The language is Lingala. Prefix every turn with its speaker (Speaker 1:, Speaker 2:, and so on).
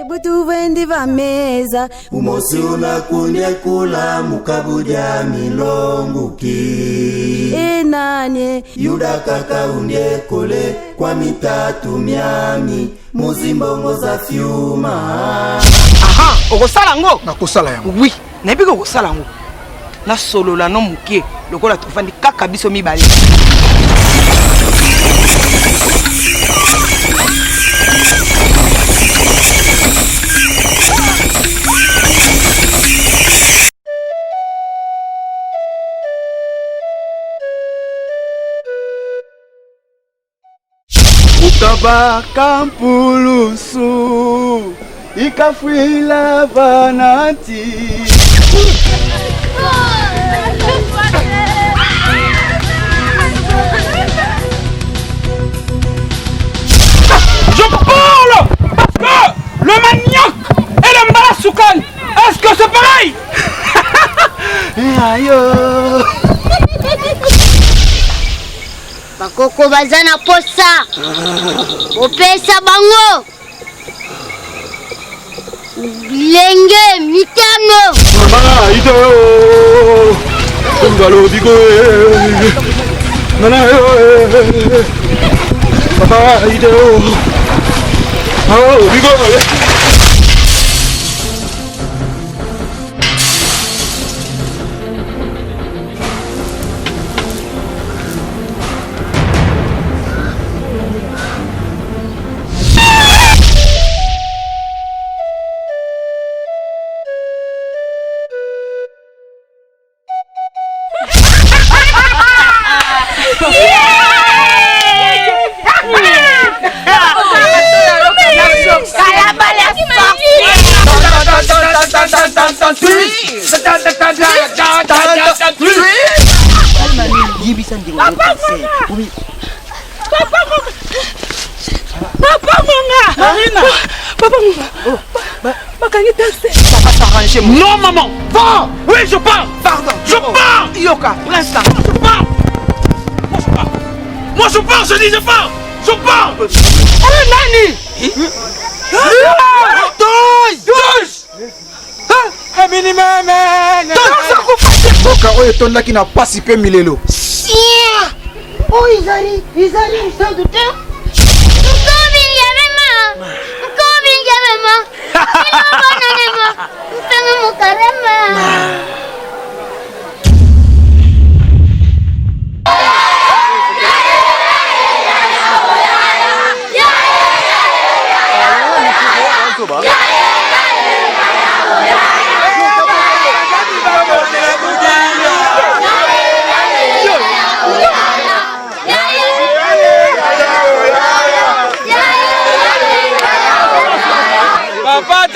Speaker 1: butu vendi va meza
Speaker 2: umosi unakunye kula mukabuja milonguki
Speaker 1: enanye
Speaker 2: yuda kaka undye kole kwa mitatu miami muzimbongo za fiuma.
Speaker 3: Aha, okosala ngo
Speaker 4: nakosala yango.
Speaker 3: Oui, nayebika okosala ngo na solola no muke lokola tofandi kaka biso mibale.
Speaker 4: Utabaka mpulusu ikafuila vanati.
Speaker 3: Je parle parce que le manioc et le Masuaku, est-ce que c'est pareil?
Speaker 4: Ayo.
Speaker 5: Bakoko bazana posa. Opesa bango. Lenge mitano.
Speaker 4: Mama ito. Ngalo bigo. Nana yo. Papa ito. Oh bigo.
Speaker 3: Non maman, va. Oui je pars. Pardon. Je pars. Yoka, l'instant. Je pars. Moi je pars, je dis je pars. Je pars. Allez Nani.
Speaker 4: Boka oyo tondaki na pasi pe milelo.
Speaker 5: Oh Izari sans doute.
Speaker 3: Papa